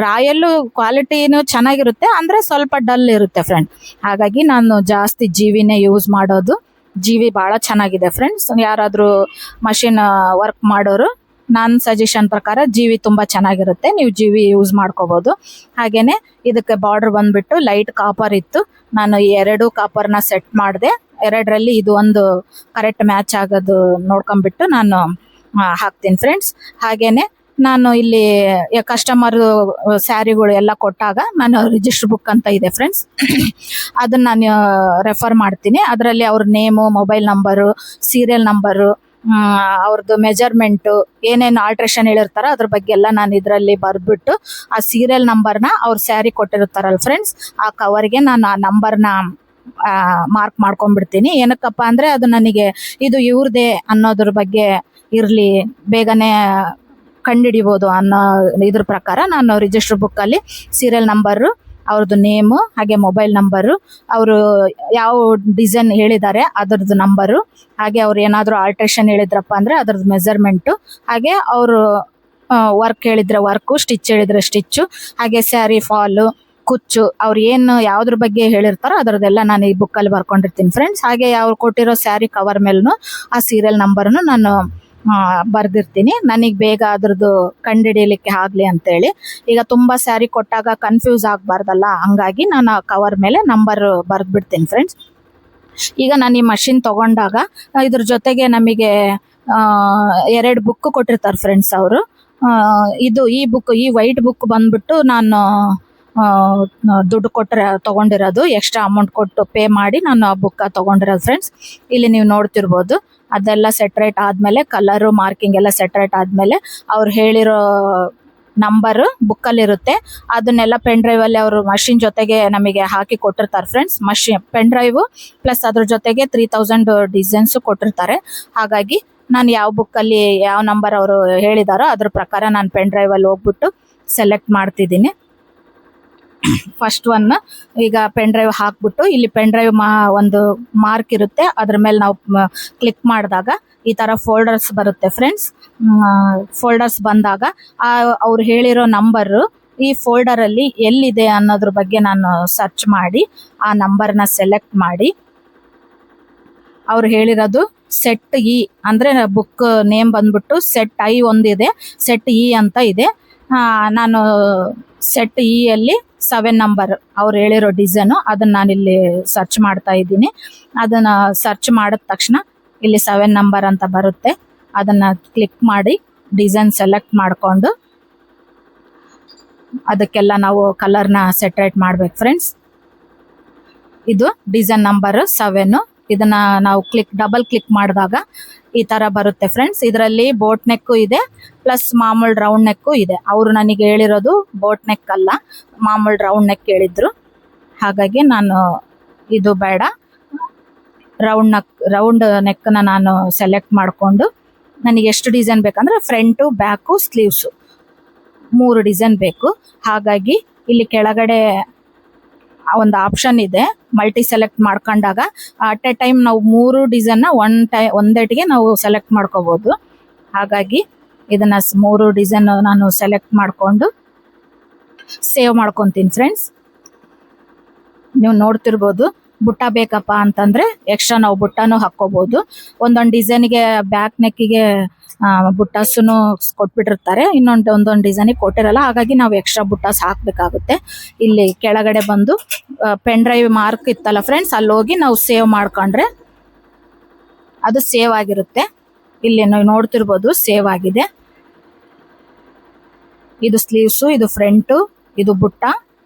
Speaker 1: ರಾಯಲ್ಲು ಕ್ವಾಲಿಟಿನೂ ಚೆನ್ನಾಗಿರುತ್ತೆ, ಅಂದರೆ ಸ್ವಲ್ಪ ಡಲ್ ಇರುತ್ತೆ ಫ್ರೆಂಡ್. ಹಾಗಾಗಿ ನಾನು ಜಾಸ್ತಿ ಜೀವಿನೇ ಯೂಸ್ ಮಾಡೋದು. ಜೀವಿ ಭಾಳ ಚೆನ್ನಾಗಿದೆ ಫ್ರೆಂಡ್ಸ್. ಯಾರಾದರೂ ಮಷಿನ್ ವರ್ಕ್ ಮಾಡೋರು ನನ್ನ ಸಜೆಷನ್ ಪ್ರಕಾರ ಜೀವಿ ತುಂಬ ಚೆನ್ನಾಗಿರುತ್ತೆ, ನೀವು ಜೀವಿ ಯೂಸ್ ಮಾಡ್ಕೋಬೋದು. ಹಾಗೆಯೇ ಇದಕ್ಕೆ ಬಾರ್ಡ್ರ್ ಬಂದುಬಿಟ್ಟು ಲೈಟ್ ಕಾಪರ್ ಇತ್ತು. ನಾನು ಈ 2 ಕಾಪರ್ನ ಸೆಟ್ ಮಾಡಿದೆ. 2ರಲ್ಲಿ ಇದು ಒಂದು ಕರೆಕ್ಟ್ ಮ್ಯಾಚ್ ಆಗೋದು ನೋಡ್ಕೊಂಬಿಟ್ಟು ನಾನು ಹಾಕ್ತೀನಿ ಫ್ರೆಂಡ್ಸ್. ಹಾಗೆಯೇ ನಾನು ಇಲ್ಲಿ ಕಸ್ಟಮರ್ ಸ್ಯಾರಿಗಳು ಎಲ್ಲ ಕೊಟ್ಟಾಗ ನಾನು ರಿಜಿಸ್ಟರ್ ಬುಕ್ ಅಂತ ಇದೆ ಫ್ರೆಂಡ್ಸ್, ಅದನ್ನು ನಾನು ರೆಫರ್ ಮಾಡ್ತೀನಿ. ಅದರಲ್ಲಿ ಅವ್ರ name, mobile number, serial number, ಅವ್ರದ್ದು ಮೆಜರ್ಮೆಂಟು, ಏನೇನು ಆಲ್ಟ್ರೇಷನ್ ಹೇಳಿರ್ತಾರೋ ಅದ್ರ ಬಗ್ಗೆ ಎಲ್ಲ ನಾನು ಇದರಲ್ಲಿ ಬರೆದ್ಬಿಟ್ಟು ಆ ಸೀರಿಯಲ್ ನಂಬರ್ನ ಅವ್ರ ಸ್ಯಾರಿ ಕೊಟ್ಟಿರ್ತಾರಲ್ಲ ಫ್ರೆಂಡ್ಸ್, ಆ ಕವರ್ಗೆ ನಾನು ಆ ನಂಬರ್ನ ಮಾರ್ಕ್ ಮಾಡ್ಕೊಂಡ್ಬಿಡ್ತೀನಿ. ಏನಕ್ಕಪ್ಪ ಅಂದರೆ ಅದು ನನಗೆ ಇದು ಇವ್ರದೇ ಅನ್ನೋದ್ರ ಬಗ್ಗೆ ಇರಲಿ, ಬೇಗನೆ ಕಂಡುಹಿಡಿಬೋದು ಅನ್ನೋ ಇದ್ರ ಪ್ರಕಾರ ನಾನು ರಿಜಿಸ್ಟರ್ ಬುಕ್ಕಲ್ಲಿ ಸೀರಿಯಲ್ ನಂಬರು, ಅವ್ರದ್ದು ನೇಮು, ಹಾಗೆ ಮೊಬೈಲ್ ನಂಬರು, ಅವರು ಯಾವ ಡಿಸೈನ್ ಹೇಳಿದ್ದಾರೆ ಅದರದ್ದು ನಂಬರು, ಹಾಗೆ ಅವ್ರು ಏನಾದರೂ ಆಲ್ಟ್ರೇಷನ್ ಹೇಳಿದ್ರಪ್ಪ ಅಂದರೆ ಅದರದ್ದು ಮೆಜರ್ಮೆಂಟು, ಹಾಗೆ ಅವರು ವರ್ಕ್ ಹೇಳಿದರೆ ವರ್ಕು, ಸ್ಟಿಚ್ ಹೇಳಿದರೆ ಸ್ಟಿಚ್ಚು, ಹಾಗೆ ಸ್ಯಾರಿ ಫಾಲು, ಕುಚ್ಚು, ಅವ್ರು ಏನು ಯಾವುದ್ರ ಬಗ್ಗೆ ಹೇಳಿರ್ತಾರೋ ಅದರದ್ದೆಲ್ಲ ನಾನು ಈ ಬುಕ್ಕಲ್ಲಿ ಬರ್ಕೊಂಡಿರ್ತೀನಿ ಫ್ರೆಂಡ್ಸ್. ಹಾಗೆ ಅವ್ರು ಕೊಟ್ಟಿರೋ ಸ್ಯಾರಿ ಕವರ್ ಮೇಲೂ ಆ ಸೀರಿಯಲ್ ನಂಬರನ್ನು ನಾನು ಬರೆದಿರ್ತೀನಿ, ನನಗೆ ಬೇಗ ಅದ್ರದ್ದು ಕಂಡುಹಿಡಿಯಲಿಕ್ಕೆ ಆಗಲಿ ಅಂತೇಳಿ. ಈಗ ತುಂಬ ಸ್ಯಾರಿ ಕೊಟ್ಟಾಗ ಕನ್ಫ್ಯೂಸ್ ಆಗಬಾರ್ದಲ್ಲ, ಹಂಗಾಗಿ ನಾನು ಕವರ್ ಮೇಲೆ ನಂಬರ್ ಬರೆದ್ಬಿಡ್ತೀನಿ ಫ್ರೆಂಡ್ಸ್. ಈಗ ನಾನು ಈ ಮಷಿನ್ ತೊಗೊಂಡಾಗ ಇದ್ರ ಜೊತೆಗೆ ನಮಗೆ 2 ಬುಕ್ ಕೊಟ್ಟಿರ್ತಾರೆ ಫ್ರೆಂಡ್ಸ್ ಅವರು. ಈ ಬುಕ್, ಈ ವೈಟ್ ಬುಕ್ ಬಂದ್ಬಿಟ್ಟು ನಾನು ದುಡ್ಡು ಕೊಟ್ಟರೆ ತೊಗೊಂಡಿರೋದು, ಎಕ್ಸ್ಟ್ರಾ ಅಮೌಂಟ್ ಕೊಟ್ಟು ಪೇ ಮಾಡಿ ನಾನು ಆ ಬುಕ್ಕ ತೊಗೊಂಡಿರೋದು ಫ್ರೆಂಡ್ಸ್. ಇಲ್ಲಿ ನೀವು ನೋಡ್ತಿರ್ಬೋದು, ಅದೆಲ್ಲ ಸೆಟ್ರೇಟ್ ಆದಮೇಲೆ ಕಲರು ಮಾರ್ಕಿಂಗ್ ಎಲ್ಲ ಸೆಟ್ರೇಟ್ ಆದಮೇಲೆ ಅವ್ರು ಹೇಳಿರೋ ನಂಬರು ಬುಕ್ಕಲ್ಲಿರುತ್ತೆ. ಅದನ್ನೆಲ್ಲ ಪೆನ್ ಡ್ರೈವಲ್ಲಿ ಅವರು ಮಷಿನ್ ಜೊತೆಗೆ ನಮಗೆ ಹಾಕಿ ಕೊಟ್ಟಿರ್ತಾರೆ ಫ್ರೆಂಡ್ಸ್. ಪೆನ್ ಡ್ರೈವು ಪ್ಲಸ್ ಅದ್ರ ಜೊತೆಗೆ 3000 ಡಿಸೈನ್ಸು ಕೊಟ್ಟಿರ್ತಾರೆ. ಹಾಗಾಗಿ ನಾನು ಯಾವ ಬುಕ್ಕಲ್ಲಿ ಯಾವ ನಂಬರ್ ಅವರು ಹೇಳಿದಾರೋ ಅದ್ರ ಪ್ರಕಾರ ನಾನು ಪೆನ್ ಡ್ರೈವಲ್ಲಿ ಹೋಗ್ಬಿಟ್ಟು ಸೆಲೆಕ್ಟ್ ಮಾಡ್ತಿದ್ದೀನಿ. ಫಸ್ಟ್ ಒನ್ ಈಗ ಪೆನ್ ಡ್ರೈವ್ ಹಾಕ್ಬಿಟ್ಟು ಇಲ್ಲಿ ಪೆನ್ ಡ್ರೈವ್ ಒಂದು ಮಾರ್ಕ್ ಇರುತ್ತೆ, ಅದ್ರ ಮೇಲೆ ನಾವು ಕ್ಲಿಕ್ ಮಾಡಿದಾಗ ಈ ಥರ ಫೋಲ್ಡರ್ಸ್ ಬರುತ್ತೆ ಫ್ರೆಂಡ್ಸ್. ಫೋಲ್ಡರ್ಸ್ ಬಂದಾಗ ಅವ್ರು ಹೇಳಿರೋ ನಂಬರು ಈ ಫೋಲ್ಡರಲ್ಲಿ ಎಲ್ಲಿದೆ ಅನ್ನೋದ್ರ ಬಗ್ಗೆ ನಾನು ಸರ್ಚ್ ಮಾಡಿ ಆ ನಂಬರ್ನ ಸೆಲೆಕ್ಟ್ ಮಾಡಿ, ಅವ್ರು ಹೇಳಿರೋದು ಸೆಟ್ ಇ ಅಂದರೆ ಬುಕ್ ನೇಮ್ ಬಂದ್ಬಿಟ್ಟು ಸೆಟ್ ಐ ಒಂದಿದೆ, ಸೆಟ್ ಇ ಅಂತ ಇದೆ. ನಾನು ಸೆಟ್ ಇ ಅಲ್ಲಿ 7 ನಂಬರ್ ಅವ್ರು ಹೇಳಿರೋ ಡಿಸೈನು ಅದನ್ನ ನಾನಿಲ್ಲಿ ಸರ್ಚ್ ಮಾಡ್ತಾ ಇದ್ದೀನಿ. ಅದನ್ನ ಸರ್ಚ್ ಮಾಡಿದ ತಕ್ಷಣ ಇಲ್ಲಿ 7 ನಂಬರ್ ಅಂತ ಬರುತ್ತೆ. ಅದನ್ನ ಕ್ಲಿಕ್ ಮಾಡಿ ಡಿಸೈನ್ ಸೆಲೆಕ್ಟ್ ಮಾಡಿಕೊಂಡು ಅದಕ್ಕೆಲ್ಲ ನಾವು ಕಲರ್ನ ಸೆಟ್ರೇಟ್ ಮಾಡ್ಬೇಕು ಫ್ರೆಂಡ್ಸ್. ಇದು ಡಿಸೈನ್ ನಂಬರ್ 7. ಇದನ್ನ ನಾವು ಡಬಲ್ ಕ್ಲಿಕ್ ಮಾಡಿದಾಗ ಈ ತರ ಬರುತ್ತೆ ಫ್ರೆಂಡ್ಸ್. ಇದರಲ್ಲಿ ಬೋಟ್ ನೆಕ್ ಇದೆ ಪ್ಲಸ್ ಮಾಮೂಲ್ ರೌಂಡ್ ನೆಕ್ ಇದೆ. ಅವರು ನನಗೆ ಹೇಳಿರೋದು ಬೋಟ್ ನೆಕ್ ಅಲ್ಲ, ಮಾಮೂಲ್ ರೌಂಡ್ ನೆಕ್ ಹೇಳಿದ್ರು. ಹಾಗಾಗಿ ನಾನು ಇದು ಬೇಡ, ರೌಂಡ್ ನೆಕ್ನ ನಾನು ಸೆಲೆಕ್ಟ್ ಮಾಡಿಕೊಂಡು ನನಗೆ ಎಷ್ಟು ಡಿಸೈನ್ ಬೇಕಂದ್ರೆ ಫ್ರಂಟು ಬ್ಯಾಕು ಸ್ಲೀವ್ಸು 3 ಡಿಸೈನ್ ಬೇಕು. ಹಾಗಾಗಿ ಇಲ್ಲಿ ಕೆಳಗಡೆ ಒಂದು ಆಪ್ಷನ್ ಇದೆ, ಮಲ್ಟಿ ಸೆಲೆಕ್ಟ್ ಮಾಡ್ಕೊಂಡಾಗ ಅಟ್ ಎ ಟೈಮ್ ನಾವು 3 ಡಿಸೈನ್ನ ಒಂದೇಟಿಗೆ ನಾವು ಸೆಲೆಕ್ಟ್ ಮಾಡ್ಕೋಬಹುದು. ಹಾಗಾಗಿ ಇದನ್ನ 3 ಡಿಸೈನ್ ನಾನು ಸೆಲೆಕ್ಟ್ ಮಾಡಿಕೊಂಡು ಸೇವ್ ಮಾಡ್ಕೊತೀನಿ ಫ್ರೆಂಡ್ಸ್. ನೀವು ನೋಡ್ತಿರ್ಬೋದು, ಬುಟ್ಟ ಬೇಕಪ್ಪ ಅಂತಂದ್ರೆ ಎಕ್ಸ್ಟ್ರಾ ನಾವು ಬುಟ್ಟನೂ ಹಾಕೋಬಹುದು. ಒಂದೊಂದು ಡಿಸೈನ್ಗೆ ಬ್ಯಾಕ್ ನೆಕ್ಕಿಗೆ ಬುಟ್ಟಾಸನ್ನು ಕೊಟ್ಬಿಟ್ಟಿರ್ತಾರೆ, ಒಂದೊಂದು ಡಿಸೈನಿಗೆ ಕೊಟ್ಟಿರಲ್ಲ. ಹಾಗಾಗಿ ನಾವು ಎಕ್ಸ್ಟ್ರಾ ಬುಟ್ಟಾಸ್ ಹಾಕ್ಬೇಕಾಗುತ್ತೆ. ಇಲ್ಲಿ ಕೆಳಗಡೆ ಬಂದು ಪೆನ್ ಡ್ರೈವ್ ಮಾರ್ಕ್ ಇತ್ತಲ್ಲ ಫ್ರೆಂಡ್ಸ್, ಅಲ್ಲಿ ಹೋಗಿ ನಾವು ಸೇವ್ ಮಾಡ್ಕೊಂಡ್ರೆ ಅದು ಸೇವ್ ಆಗಿರುತ್ತೆ. ಇಲ್ಲಿ ನಾವು ನೋಡ್ತಿರ್ಬೋದು ಸೇವ್ ಆಗಿದೆ. ಇದು ಸ್ಲೀವ್ಸು, ಇದು ಫ್ರಂಟು, ಇದು ಬುಟ್ಟ,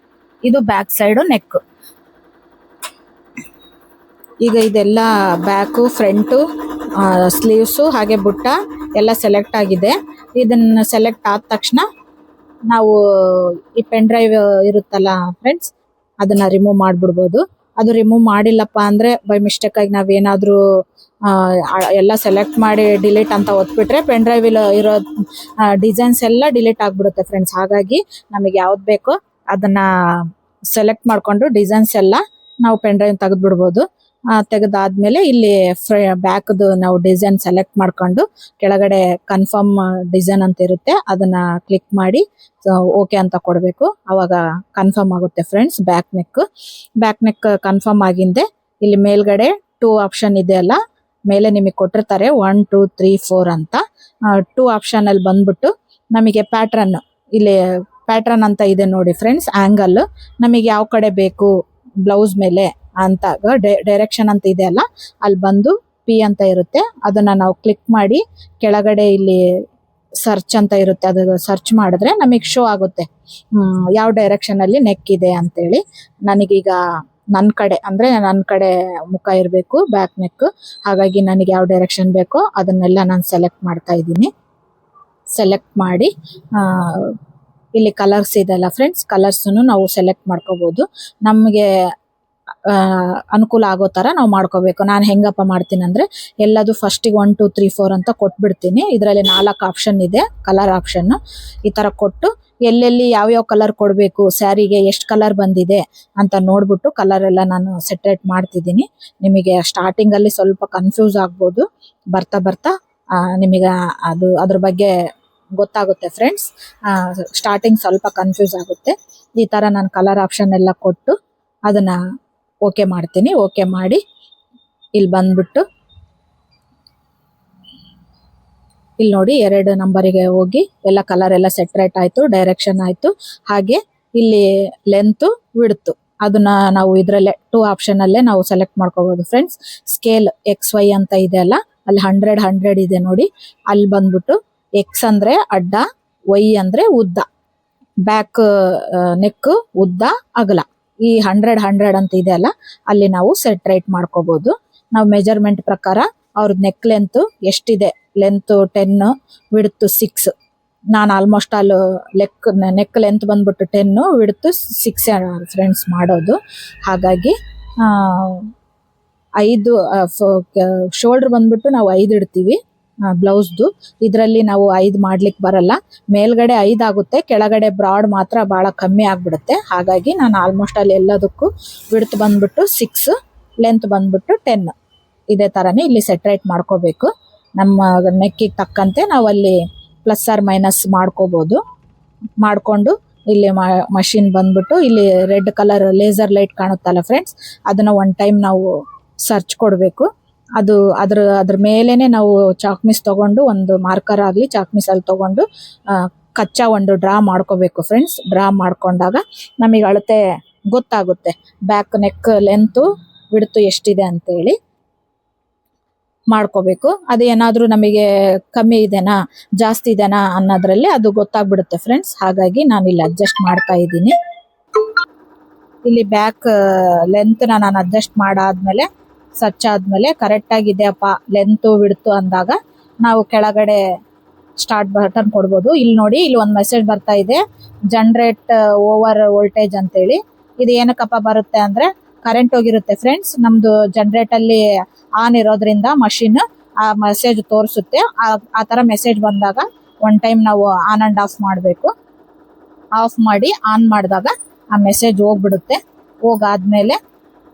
Speaker 1: ಇದು ಬ್ಯಾಕ್ ಸೈಡು ನೆಕ್. ಈಗ ಇದೆಲ್ಲ ಬ್ಯಾಕು ಫ್ರಂಟು ಸ್ಲೀವ್ಸು ಹಾಗೆ ಬುಟ್ಟ ಎಲ್ಲ ಸೆಲೆಕ್ಟ್ ಆಗಿದೆ. ಇದನ್ನ ಸೆಲೆಕ್ಟ್ ಆದ ತಕ್ಷಣ ನಾವು ಈ ಪೆನ್ ಡ್ರೈವ್ ಇರುತ್ತಲ್ಲ ಫ್ರೆಂಡ್ಸ್, ಅದನ್ನ ರಿಮೂವ್ ಮಾಡಿಬಿಡ್ಬೋದು. ಅದು ರಿಮೂವ್ ಮಾಡಿಲ್ಲಪ್ಪ ಅಂದ್ರೆ ಬೈ ಮಿಸ್ಟೇಕ್ ಆಗಿ ನಾವೇನಾದ್ರೂ ಎಲ್ಲ ಸೆಲೆಕ್ಟ್ ಮಾಡಿ ಡಿಲೀಟ್ ಅಂತ ಒತ್ಬಿಟ್ರೆ ಪೆನ್ ಡ್ರೈವ್ ಇರೋ ಡಿಸೈನ್ಸ್ ಎಲ್ಲ ಡಿಲೀಟ್ ಆಗ್ಬಿಡುತ್ತೆ ಫ್ರೆಂಡ್ಸ್. ಹಾಗಾಗಿ ನಮಗೆ ಯಾವ್ದು ಬೇಕೋ ಅದನ್ನ ಸೆಲೆಕ್ಟ್ ಮಾಡ್ಕೊಂಡು ಡಿಸೈನ್ಸ್ ಎಲ್ಲ ನಾವು ಪೆನ್ ಡ್ರೈವ್ ತೆಗೆದ್ಬಿಡ್ಬೋದು. ತೆಗೆದಾದ್ಮೇಲೆ ಇಲ್ಲಿ ಬ್ಯಾಕ್ದು ನಾವು ಡಿಸೈನ್ ಸೆಲೆಕ್ಟ್ ಮಾಡ್ಕೊಂಡು ಕೆಳಗಡೆ ಕನ್ಫರ್ಮ್ ಡಿಸೈನ್ ಅಂತ ಇರುತ್ತೆ, ಅದನ್ನ ಕ್ಲಿಕ್ ಮಾಡಿ ಓಕೆ ಅಂತ ಕೊಡಬೇಕು. ಅವಾಗ ಕನ್ಫರ್ಮ್ ಆಗುತ್ತೆ ಫ್ರೆಂಡ್ಸ್. ಬ್ಯಾಕ್ ನೆಕ್ ಕನ್ಫರ್ಮ್ ಆಗಿಂದೆ ಇಲ್ಲಿ ಮೇಲ್ಗಡೆ 2 ಆಪ್ಷನ್ ಇದೆ ಅಲ್ಲ, ಮೇಲೆ ನಿಮಗೆ ಕೊಟ್ಟಿರ್ತಾರೆ 1 2 3 4 ಅಂತ. 2 ಆಪ್ಷನ್ ಅಲ್ಲಿ ಬಂದ್ಬಿಟ್ಟು ನಮಗೆ ಪ್ಯಾಟ್ರನ್, ಇಲ್ಲಿ ಪ್ಯಾಟ್ರನ್ ಅಂತ ಇದೆ ನೋಡಿ ಫ್ರೆಂಡ್ಸ್, ಆಂಗಲ್ ನಮಗೆ ಯಾವ ಕಡೆ ಬೇಕು ಬ್ಲೌಸ್ ಮೇಲೆ ಅಂತ ಡೈರೆಕ್ಷನ್ ಅಂತ ಇದೆ ಅಲ್ಲ, ಅಲ್ಲಿ ಬಂದು ಪಿ ಅಂತ ಇರುತ್ತೆ. ಅದನ್ನ ನಾವು ಕ್ಲಿಕ್ ಮಾಡಿ ಕೆಳಗಡೆ ಇಲ್ಲಿ ಸರ್ಚ್ ಅಂತ ಇರುತ್ತೆ, ಅದು ಸರ್ಚ್ ಮಾಡಿದ್ರೆ ನಮಗೆ ಶೋ ಆಗುತ್ತೆ ಯಾವ ಡೈರೆಕ್ಷನ್ ಅಲ್ಲಿ ನೆಕ್ ಇದೆ ಅಂತೇಳಿ. ನನಗೀಗ ನನ್ನ ಕಡೆ ಮುಖ ಇರಬೇಕು ಬ್ಯಾಕ್ ನೆಕ್. ಹಾಗಾಗಿ ನನಗೆ ಯಾವ ಡೈರೆಕ್ಷನ್ ಬೇಕೋ ಅದನ್ನೆಲ್ಲ ನಾನು ಸೆಲೆಕ್ಟ್ ಮಾಡ್ತಾ ಇದ್ದೀನಿ. ಸೆಲೆಕ್ಟ್ ಮಾಡಿ ಇಲ್ಲಿ ಕಲರ್ಸ್ ಇದೆಲ್ಲ ಫ್ರೆಂಡ್ಸ್, ಕಲರ್ಸನ್ನು ನಾವು ಸೆಲೆಕ್ಟ್ ಮಾಡ್ಕೋಬಹುದು. ನಮಗೆ ಅನುಕೂಲ ಆಗೋ ತರ ನಾವು ಮಾಡ್ಕೋಬೇಕು. ನಾನು ಹೆಂಗಪ್ಪ ಮಾಡ್ತೀನಿ ಅಂದ್ರೆ ಎಲ್ಲದು ಫಸ್ಟಿಗೆ 1 2 3 4 ಅಂತ ಕೊಟ್ಬಿಡ್ತೀನಿ. ಇದರಲ್ಲಿ 4 ಆಪ್ಷನ್ ಇದೆ, ಕಲರ್ ಆಪ್ಷನ್. ಈ ತರ ಕೊಟ್ಟು ಎಲ್ಲೆಲ್ಲಿ ಯಾವ್ಯಾವ ಕಲರ್ ಕೊಡಬೇಕು, ಸ್ಯಾರಿಗೆ ಎಷ್ಟು ಕಲರ್ ಬಂದಿದೆ ಅಂತ ನೋಡ್ಬಿಟ್ಟು ಕಲರ್ ಎಲ್ಲ ನಾನು ಸೆಟ್ರೇಟ್ ಮಾಡ್ತಿದ್ದೀನಿ. ನಿಮಗೆ ಸ್ಟಾರ್ಟಿಂಗ್ ಅಲ್ಲಿ ಸ್ವಲ್ಪ ಕನ್ಫ್ಯೂಸ್ ಆಗ್ಬೋದು, ಬರ್ತಾ ಬರ್ತಾ ನಿಮಗೆ ಅದ್ರ ಬಗ್ಗೆ ಗೊತ್ತಾಗುತ್ತೆ ಫ್ರೆಂಡ್ಸ್. ಸ್ಟಾರ್ಟಿಂಗ್ ಸ್ವಲ್ಪ ಕನ್ಫ್ಯೂಸ್ ಆಗುತ್ತೆ. ಈ ತರ ನಾನು ಕಲರ್ ಆಪ್ಷನ್ ಎಲ್ಲ ಕೊಟ್ಟು ಅದನ್ನ ಓಕೆ ಮಾಡ್ತೀನಿ. ಓಕೆ ಮಾಡಿ ಇಲ್ಲಿ ಬಂದ್ಬಿಟ್ಟು ಇಲ್ಲಿ ನೋಡಿ 2 ನಂಬರಿಗೆ ಹೋಗಿ ಎಲ್ಲ ಕಲರ್ ಎಲ್ಲ ಸೆಟ್ರೇಟ್ ಆಯ್ತು, ಡೈರೆಕ್ಷನ್ ಆಯ್ತು. ಹಾಗೆ ಇಲ್ಲಿ ಲೆಂತ್ ವಿಡ್ತ್ ಅದನ್ನ ನಾವು ಇದರಲ್ಲೇ 2 ಆಪ್ಷನ್ ಅಲ್ಲೇ ನಾವು ಸೆಲೆಕ್ಟ್ ಮಾಡ್ಕೋಬಹುದು ಫ್ರೆಂಡ್ಸ್. ಸ್ಕೇಲ್ XY ಅಂತ ಇದೆ ಅಲ್ಲ, ಅಲ್ಲಿ 100 ಇದೆ ನೋಡಿ. ಅಲ್ಲಿ ಬಂದ್ಬಿಟ್ಟು X ಅಂದ್ರೆ ಅಡ್ಡ, Y ಅಂದ್ರೆ ಉದ್ದ, ಬ್ಯಾಕ್ ನೆಕ್ ಉದ್ದ ಅಗಲ, ಈ 100 ಅಂತ ಇದೆ ಅಲ್ಲ, ಅಲ್ಲಿ ನಾವು ಸೆಟ್ರೇಟ್ ಮಾಡ್ಕೋಬಹುದು. ನಾವು ಮೆಜರ್ಮೆಂಟ್ ಪ್ರಕಾರ ಅವ್ರದ್ದು ನೆಕ್ ಲೆಂತ್ ಎಷ್ಟಿದೆ, ಲೆಂತ್ 10, ವಿಡ್ತ್ 6. ನಾನು ಆಲ್ಮೋಸ್ಟ್ ಅಲ್ಲಿ ನೆಕ್ ಲೆಂತ್ ಬಂದ್ಬಿಟ್ಟು 10, ವಿಡ್ತ್ 6 ಫ್ರೆಂಡ್ಸ್ ಮಾಡೋದು. ಹಾಗಾಗಿ 5 ಶೋಲ್ಡರ್ ಬಂದ್ಬಿಟ್ಟು ನಾವು 5 ಇಡ್ತೀವಿ ಬ್ಲೌಸ್ದು. ಇದರಲ್ಲಿ ನಾವು 5 ಮಾಡ್ಲಿಕ್ಕೆ ಬರಲ್ಲ. ಮೇಲ್ಗಡೆ 5 ಆಗುತ್ತೆ, ಕೆಳಗಡೆ ಬ್ರಾಡ್ ಮಾತ್ರ ಬಹಳ ಕಮ್ಮಿ ಆಗ್ಬಿಡುತ್ತೆ. ಹಾಗಾಗಿ ನಾನು ಆಲ್ಮೋಸ್ಟ್ ಅಲ್ಲಿ ಎಲ್ಲದಕ್ಕೂ ವಿಡ್ತ್ ಬಂದ್ಬಿಟ್ಟು 6, ಲೆಂತ್ ಬಂದ್ಬಿಟ್ಟು 10. ಇದೇ ತರನೇ ಇಲ್ಲಿ ಸೆಟ್ರೇಟ್ ಮಾಡ್ಕೋಬೇಕು. ನಮ್ಮ ನೆಕ್ಕಿಗೆ ತಕ್ಕಂತೆ ನಾವು ಅಲ್ಲಿ ಪ್ಲಸ್ ಆರ್ ಮೈನಸ್ ಮಾಡ್ಕೋಬಹುದು. ಮಾಡ್ಕೊಂಡು ಇಲ್ಲಿ ಮಷಿನ್ ಬಂದ್ಬಿಟ್ಟು ಇಲ್ಲಿ ರೆಡ್ ಕಲರ್ ಲೇಸರ್ ಲೈಟ್ ಕಾಣುತ್ತಲ್ಲ ಫ್ರೆಂಡ್ಸ್, ಅದನ್ನ 1 ಟೈಮ್ ನಾವು ಸರ್ಚ್ ಕೊಡಬೇಕು. ಅದು ಅದ್ರ ಮೇಲೇನೆ ನಾವು ಚಾಕ್ಮಿಸ್ ತಗೊಂಡು, ಒಂದು ಮಾರ್ಕರ್ ಆಗ್ಲಿ ಚಾಕ್ಮಿಸ್ ಅಲ್ಲಿ ತಗೊಂಡು ಕಚ್ಚಾ ಒಂದು ಡ್ರಾ ಮಾಡ್ಕೋಬೇಕು ಫ್ರೆಂಡ್ಸ್. ಡ್ರಾ ಮಾಡ್ಕೊಂಡಾಗ ನಮಗೆ ಅಳತೆ ಗೊತ್ತಾಗುತ್ತೆ, ಬ್ಯಾಕ್ ನೆಕ್ ಲೆಂತು ವಿಡ್ತು ಎಷ್ಟಿದೆ ಅಂತೇಳಿ ಮಾಡ್ಕೋಬೇಕು. ಅದು ಏನಾದರೂ ನಮಗೆ ಕಮ್ಮಿ ಇದೆನಾ ಜಾಸ್ತಿ ಇದೆನಾ ಅನ್ನೋದ್ರಲ್ಲಿ ಅದು ಗೊತ್ತಾಗ್ಬಿಡುತ್ತೆ ಫ್ರೆಂಡ್ಸ್. ಹಾಗಾಗಿ ನಾನು ಇಲ್ಲಿ ಅಡ್ಜಸ್ಟ್ ಮಾಡ್ತಾ ಇದ್ದೀನಿ. ಇಲ್ಲಿ ಬ್ಯಾಕ್ ಲೆಂತ್ನ ನಾನು ಅಡ್ಜಸ್ಟ್ ಮಾಡಾದ್ಮೇಲೆ ಆದ್ಮೇಲೆ ಕರೆಕ್ಟಾಗಿದೆಯಪ್ಪ ಲೆಂತು ವಿಡ್ತು ಅಂದಾಗ ನಾವು ಕೆಳಗಡೆ ಸ್ಟಾರ್ಟ್ ಬಟನ್ ಕೊಡ್ಬೋದು. ಇಲ್ಲಿ ನೋಡಿ, ಇಲ್ಲಿ ಒಂದು ಮೆಸೇಜ್ ಬರ್ತಾ ಇದೆ, ಜನರೇಟ್ ಓವರ್ ವೋಲ್ಟೇಜ್ ಅಂತೇಳಿ. ಇದು ಏನಕ್ಕಪ್ಪ ಬರುತ್ತೆ ಅಂದರೆ ಕರೆಂಟ್ ಹೋಗಿರುತ್ತೆ ಫ್ರೆಂಡ್ಸ್. ನಮ್ಮದು ಜನರೇಟಲ್ಲಿ ಆನ್ ಇರೋದ್ರಿಂದ ಮಷಿನ್ ಆ ಮೆಸೇಜ್ ತೋರಿಸುತ್ತೆ. ಆ ಥರ ಮೆಸೇಜ್ ಬಂದಾಗ ಒನ್ ಟೈಮ್ ನಾವು ಆನ್ ಆ್ಯಂಡ್ ಆಫ್ ಮಾಡಬೇಕು. ಆಫ್ ಮಾಡಿ ಆನ್ ಮಾಡಿದಾಗ ಆ ಮೆಸೇಜ್ ಹೋಗ್ಬಿಡುತ್ತೆ. ಹೋಗಾದ್ಮೇಲೆ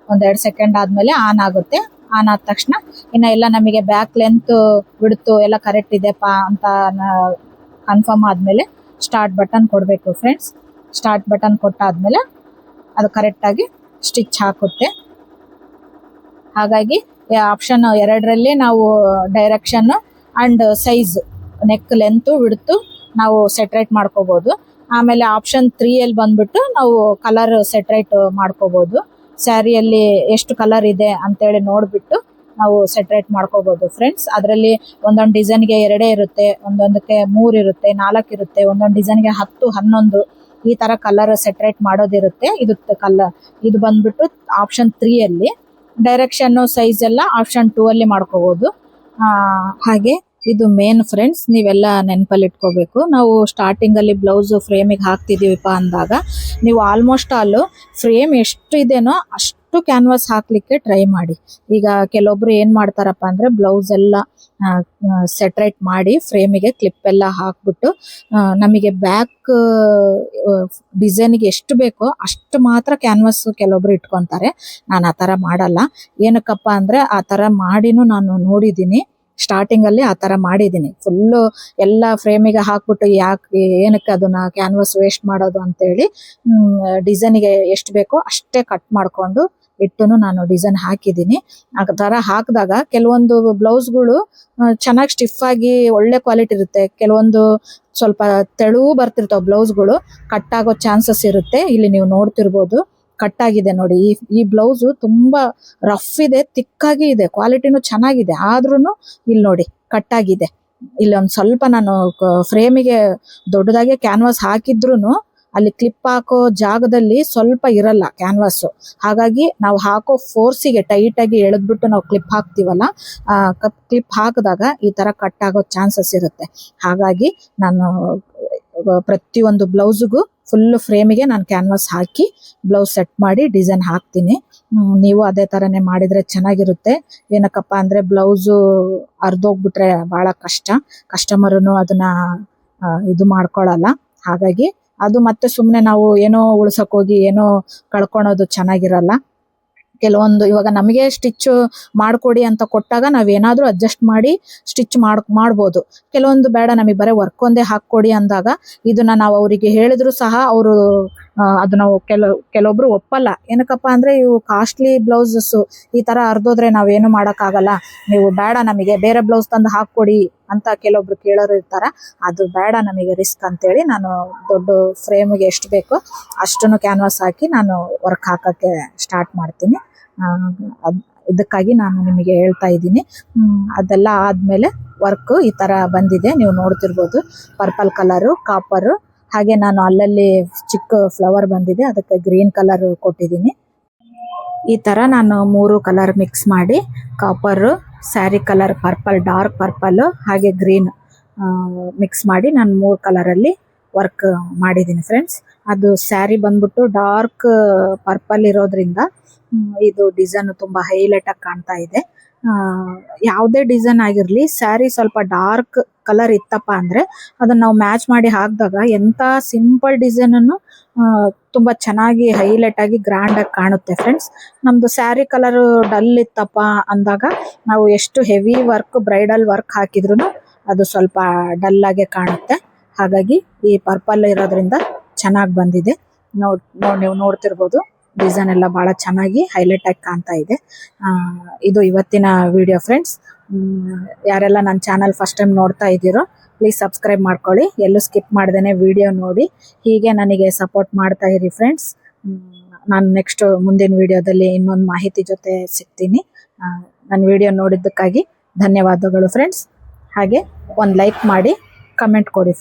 Speaker 1: 1-2 ಸೆಕೆಂಡ್ ಆದಮೇಲೆ ಆನ್ ಆಗುತ್ತೆ. ಆನ್ ಆದ ತಕ್ಷಣ ಇನ್ನು ಎಲ್ಲ ನಮಗೆ ಬ್ಯಾಕ್ ಲೆಂತ್ ಬಿಡ್ತು ಎಲ್ಲ ಕರೆಕ್ಟ್ ಇದೆಪ್ಪ ಅಂತ ಕನ್ಫರ್ಮ್ ಆದಮೇಲೆ ಸ್ಟಾರ್ಟ್ ಬಟನ್ ಕೊಡಬೇಕು ಫ್ರೆಂಡ್ಸ್. ಸ್ಟಾರ್ಟ್ ಬಟನ್ ಕೊಟ್ಟಾದ್ಮೇಲೆ ಅದು ಕರೆಕ್ಟಾಗಿ ಸ್ಟಿಚ್ ಹಾಕುತ್ತೆ. ಹಾಗಾಗಿ ಆಪ್ಷನ್ 2ರಲ್ಲಿ ನಾವು direction and size, neck length width ನಾವು ಸೆಟ್ರೇಟ್ ಮಾಡ್ಕೋಬೋದು. ಆಮೇಲೆ ಆಪ್ಷನ್ 3ಯಲ್ಲಿ ಬಂದ್ಬಿಟ್ಟು ನಾವು ಕಲರ್ ಸೆಟ್ರೇಟ್ ಮಾಡ್ಕೋಬೋದು. ಸ್ಯಾರಿಯಲ್ಲಿ ಎಷ್ಟು ಕಲರ್ ಇದೆ ಅಂತೇಳಿ ನೋಡಿಬಿಟ್ಟು ನಾವು ಸೆಟ್ರೇಟ್ ಮಾಡ್ಕೋಬೋದು ಫ್ರೆಂಡ್ಸ್. ಅದರಲ್ಲಿ ಒಂದೊಂದು ಡಿಸೈನ್ಗೆ 2 ಇರುತ್ತೆ, ಒಂದೊಂದಕ್ಕೆ 3 ಇರುತ್ತೆ, 4 ಇರುತ್ತೆ, ಒಂದೊಂದು ಡಿಸೈನ್ಗೆ 10, 11 ಈ ಥರ ಕಲರ್ ಸೆಟ್ರೇಟ್ ಮಾಡೋದಿರುತ್ತೆ. ಇದು ಬಂದ್ಬಿಟ್ಟು ಆಪ್ಷನ್ 3ಯಲ್ಲಿ. ಡೈರೆಕ್ಷನ್ನು ಸೈಜ್ ಎಲ್ಲ ಆಪ್ಷನ್ 2ಅಲ್ಲಿ ಮಾಡ್ಕೋಬೋದು. ಹಾಗೆ ಇದು ಮೇನ್ ಫ್ರೆಂಡ್ಸ್, ನೀವೆಲ್ಲ ನೆನಪಲ್ಲಿ ಇಟ್ಕೋಬೇಕು. ನಾವು ಸ್ಟಾರ್ಟಿಂಗಲ್ಲಿ ಬ್ಲೌಸು ಫ್ರೇಮಿಗೆ ಹಾಕ್ತಿದ್ದೀವಿಪ್ಪ ಅಂದಾಗ ನೀವು ಆಲ್ಮೋಸ್ಟ್ ಆಲ್ ಫ್ರೇಮ್ ಎಷ್ಟು ಇದೆನೋ ಅಷ್ಟು ಕ್ಯಾನ್ವಾಸ್ ಹಾಕಲಿಕ್ಕೆ ಟ್ರೈ ಮಾಡಿ. ಈಗ ಕೆಲವೊಬ್ರು ಏನು ಮಾಡ್ತಾರಪ್ಪ ಅಂದರೆ ಬ್ಲೌಸ್ ಎಲ್ಲ ಸೆಟ್ರೇಟ್ ಮಾಡಿ ಫ್ರೇಮಿಗೆ ಕ್ಲಿಪ್ ಎಲ್ಲ ಹಾಕ್ಬಿಟ್ಟು ನಮಗೆ ಬ್ಯಾಕ್ ಡಿಸೈನಿಗೆ ಎಷ್ಟು ಬೇಕೋ ಅಷ್ಟು ಮಾತ್ರ ಕ್ಯಾನ್ವಾಸ್ ಕೆಲವೊಬ್ರು ಇಟ್ಕೊತಾರೆ. ನಾನು ಆ ಥರ ಮಾಡಲ್ಲ. ಏನಕ್ಕಪ್ಪ ಅಂದರೆ ಆ ಥರ ಮಾಡಿನೂ ನಾನು ನೋಡಿದ್ದೀನಿ. ಸ್ಟಾರ್ಟಿಂಗಲ್ಲಿ ಆ ಥರ ಮಾಡಿದ್ದೀನಿ. ಫುಲ್ಲು ಎಲ್ಲ ಫ್ರೇಮಿಗೆ ಹಾಕ್ಬಿಟ್ಟು ಏನಕ್ಕೆ ಅದನ್ನ ಕ್ಯಾನ್ವಾಸ್ ವೇಸ್ಟ್ ಮಾಡೋದು ಅಂತೇಳಿ ಡಿಸೈನಿಗೆ ಎಷ್ಟು ಬೇಕೋ ಅಷ್ಟೇ ಕಟ್ ಮಾಡಿಕೊಂಡು ಇಟ್ಟು ನಾನು ಡಿಸೈನ್ ಹಾಕಿದ್ದೀನಿ. ಆ ಥರ ಹಾಕಿದಾಗ ಕೆಲವೊಂದು ಬ್ಲೌಸ್ಗಳು ಚೆನ್ನಾಗಿ ಸ್ಟಿಫಾಗಿ ಒಳ್ಳೆ ಕ್ವಾಲಿಟಿ ಇರುತ್ತೆ, ಕೆಲವೊಂದು ಸ್ವಲ್ಪ ತೆಳು ಬರ್ತಿರ್ತಾವೆ ಬ್ಲೌಸ್ಗಳು, ಕಟ್ಟಾಗೋ ಚಾನ್ಸಸ್ ಇರುತ್ತೆ. ಇಲ್ಲಿ ನೀವು ನೋಡ್ತಿರ್ಬೋದು ಕಟ್ಟಾಗಿದೆ ನೋಡಿ. ಈ ಬ್ಲೌಸು ತುಂಬ ರಫ್ ಇದೆ, ತಿಕ್ಕಾಗಿ ಇದೆ, ಕ್ವಾಲಿಟಿನೂ ಚೆನ್ನಾಗಿದೆ. ಆದ್ರೂ ಇಲ್ಲಿ ನೋಡಿ ಕಟ್ಟಾಗಿದೆ. ಇಲ್ಲಿ ಒಂದು ಸ್ವಲ್ಪ ನಾನು ಫ್ರೇಮಿಗೆ ದೊಡ್ಡದಾಗೆ ಕ್ಯಾನ್ವಾಸ್ ಹಾಕಿದ್ರೂ ಅಲ್ಲಿ ಕ್ಲಿಪ್ ಹಾಕೋ ಜಾಗದಲ್ಲಿ ಸ್ವಲ್ಪ ಇರಲ್ಲ ಕ್ಯಾನ್ವಾಸು. ಹಾಗಾಗಿ ನಾವು ಹಾಕೋ ಫೋರ್ಸಿಗೆ ಟೈಟಾಗಿ ಎಳೆದ್ಬಿಟ್ಟು ನಾವು ಕ್ಲಿಪ್ ಹಾಕ್ತೀವಲ್ಲ, ಕ್ಲಿಪ್ ಹಾಕಿದಾಗ ಈ ಥರ ಕಟ್ಟಾಗೋ ಚಾನ್ಸಸ್ ಇರುತ್ತೆ. ಹಾಗಾಗಿ ನಾನು ಪ್ರತಿಯೊಂದು ಬ್ಲೌಸಿಗೂ ಫುಲ್ ಫ್ರೇಮಿಗೆ ನಾನು ಕ್ಯಾನ್ವಾಸ್ ಹಾಕಿ ಬ್ಲೌಸ್ ಸೆಟ್ ಮಾಡಿ ಡಿಸೈನ್ ಹಾಕ್ತೀನಿ. ನೀವು ಅದೇ ಥರನೇ ಮಾಡಿದರೆ ಚೆನ್ನಾಗಿರುತ್ತೆ. ಏನಕ್ಕಪ್ಪ ಅಂದರೆ ಬ್ಲೌಸು ಅರ್ಧೋಗ್ಬಿಟ್ರೆ ಭಾಳ ಕಷ್ಟ, ಕಸ್ಟಮರೂ ಅದನ್ನು ಇದು ಮಾಡ್ಕೊಳ್ಳಲ್ಲ. ಹಾಗಾಗಿ ಅದು ಮತ್ತೆ ಸುಮ್ಮನೆ ನಾವು ಏನೋ ಉಳ್ಸೋಕ್ಕೋಗಿ ಏನೋ ಕಳ್ಕೊಳೋದು ಚೆನ್ನಾಗಿರಲ್ಲ. ಕೆಲವೊಂದು ಇವಾಗ ನಮಗೆ ಸ್ಟಿಚ್ ಮಾಡಿಕೊಡಿ ಅಂತ ಕೊಟ್ಟಾಗ ನಾವೇನಾದರೂ ಅಡ್ಜಸ್ಟ್ ಮಾಡಿ ಸ್ಟಿಚ್ ಮಾಡ್ಬೋದು. ಕೆಲವೊಂದು ಬೇಡ ನಮಗೆ ಬರೀ ವರ್ಕ್ ಒಂದೇ ಹಾಕ್ಕೊಡಿ ಅಂದಾಗ ಇದನ್ನು ನಾವು ಅವರಿಗೆ ಹೇಳಿದ್ರು ಸಹ ಅವರು ಅದು ನಾವು ಕೆಲವೊಬ್ರು ಒಪ್ಪಲ್ಲ. ಏನಕ್ಕಪ್ಪ ಅಂದರೆ ಇವು ಕಾಸ್ಟ್ಲಿ ಬ್ಲೌಸಸ್ಸು, ಈ ಥರ ಅರ್ಧೋದ್ರೆ ನಾವೇನು ಮಾಡೋಕ್ಕಾಗಲ್ಲ, ನೀವು ಬೇಡ ನಮಗೆ ಬೇರೆ ಬ್ಲೌಸ್ ತಂದು ಹಾಕ್ಕೊಡಿ ಅಂತ ಕೆಲವೊಬ್ರು ಕೇಳೋರು ಇರ್ತಾರೆ. ಅದು ಬೇಡ ನಮಗೆ ರಿಸ್ಕ್ ಅಂತೇಳಿ ನಾನು ದೊಡ್ಡ ಫ್ರೇಮಿಗೆ ಎಷ್ಟು ಬೇಕೋ ಅಷ್ಟನ್ನು ಕ್ಯಾನ್ವಾಸ್ ಹಾಕಿ ನಾನು ವರ್ಕ್ ಹಾಕೋಕ್ಕೆ ಸ್ಟಾರ್ಟ್ ಮಾಡ್ತೀನಿ. ಇದಕ್ಕಾಗಿ ನಾನು ನಿಮಗೆ ಹೇಳ್ತಾ ಇದ್ದೀನಿ. ಅದೆಲ್ಲ ಆದಮೇಲೆ ವರ್ಕ್ ಈ ಥರ ಬಂದಿದೆ, ನೀವು ನೋಡ್ತಿರ್ಬೋದು. ಪರ್ಪಲ್ ಕಲರು, ಕಾಪರು, ಹಾಗೆ ನಾನು ಅಲ್ಲಲ್ಲಿ ಚಿಕ್ಕ ಫ್ಲವರ್ ಬಂದಿದೆ, ಅದಕ್ಕೆ ಗ್ರೀನ್ ಕಲರ್ ಕೊಟ್ಟಿದ್ದೀನಿ. ಈ ಥರ ನಾನು 3 ಕಲರ್ ಮಿಕ್ಸ್ ಮಾಡಿ copper, sari colour purple, dark purple, ಹಾಗೆ ಗ್ರೀನ್ ಮಿಕ್ಸ್ ಮಾಡಿ ನಾನು 3 ಕಲರಲ್ಲಿ ವರ್ಕ್ ಮಾಡಿದ್ದೀನಿ ಫ್ರೆಂಡ್ಸ್. ಅದು ಸ್ಯಾರಿ ಬಂದ್ಬಿಟ್ಟು ಡಾರ್ಕ್ ಪರ್ಪಲ್ ಇರೋದ್ರಿಂದ ಇದು ಡಿಸೈನ್ ತುಂಬ ಹೈಲೈಟಾಗಿ ಕಾಣ್ತಾ ಇದೆ. ಯಾವುದೇ ಡಿಸೈನ್ ಆಗಿರಲಿ, ಸ್ಯಾರಿ ಸ್ವಲ್ಪ ಡಾರ್ಕ್ ಕಲರ್ ಇತ್ತಪ್ಪ ಅಂದರೆ ಅದನ್ನು ನಾವು ಮ್ಯಾಚ್ ಮಾಡಿ ಹಾಕಿದಾಗ ಎಂಥ ಸಿಂಪಲ್ ಡಿಸೈನನ್ನು ತುಂಬ ಚೆನ್ನಾಗಿ ಹೈಲೈಟಾಗಿ ಗ್ರ್ಯಾಂಡಾಗಿ ಕಾಣುತ್ತೆ ಫ್ರೆಂಡ್ಸ್. ನಮ್ಮದು ಸ್ಯಾರಿ ಕಲರು ಡಲ್ ಇತ್ತಪ್ಪ ಅಂದಾಗ ನಾವು ಎಷ್ಟು ಹೆವಿ ವರ್ಕ್, ಬ್ರೈಡಲ್ ವರ್ಕ್ ಹಾಕಿದ್ರೂ ಅದು ಸ್ವಲ್ಪ ಡಲ್ಲಾಗೆ ಕಾಣುತ್ತೆ. ಹಾಗಾಗಿ ಈ ಪರ್ಪಲ್ ಇರೋದ್ರಿಂದ ಚೆನ್ನಾಗಿ ಬಂದಿದೆ. ನೀವು ನೋಡ್ತಿರ್ಬೋದು ಡಿಸೈನ್ ಎಲ್ಲ ಭಾಳ ಚೆನ್ನಾಗಿ ಹೈಲೈಟಾಗಿ ಕಾಣ್ತಾ ಇದೆ. ಇದು ಇವತ್ತಿನ ವಿಡಿಯೋ ಫ್ರೆಂಡ್ಸ್. ಯಾರೆಲ್ಲ ನನ್ನ ಚಾನಲ್ ಫಸ್ಟ್ ಟೈಮ್ ನೋಡ್ತಾ ಇದ್ದೀರೋ ಪ್ಲೀಸ್ ಸಬ್ಸ್ಕ್ರೈಬ್ ಮಾಡ್ಕೊಳ್ಳಿ, ಎಲ್ಲೂ ಸ್ಕಿಪ್ ಮಾಡ್ದೇನೆ ವಿಡಿಯೋ ನೋಡಿ. ಹೀಗೆ ನನಗೆ ಸಪೋರ್ಟ್ ಮಾಡ್ತಾ ಇರಿ ಫ್ರೆಂಡ್ಸ್. ನಾನು ನೆಕ್ಸ್ಟ್ ಮುಂದಿನ ವಿಡಿಯೋದಲ್ಲಿ ಇನ್ನೊಂದು ಮಾಹಿತಿ ಜೊತೆ ಸಿಗ್ತೀನಿ. ನನ್ನ ವಿಡಿಯೋ ನೋಡಿದ್ದಕ್ಕಾಗಿ ಧನ್ಯವಾದಗಳು ಫ್ರೆಂಡ್ಸ್. ಹಾಗೆ ಒಂದು ಲೈಕ್ ಮಾಡಿ, ಕಮೆಂಟ್ ಕೊಡಿ ಫ್ರೆಂಡ್ಸ್.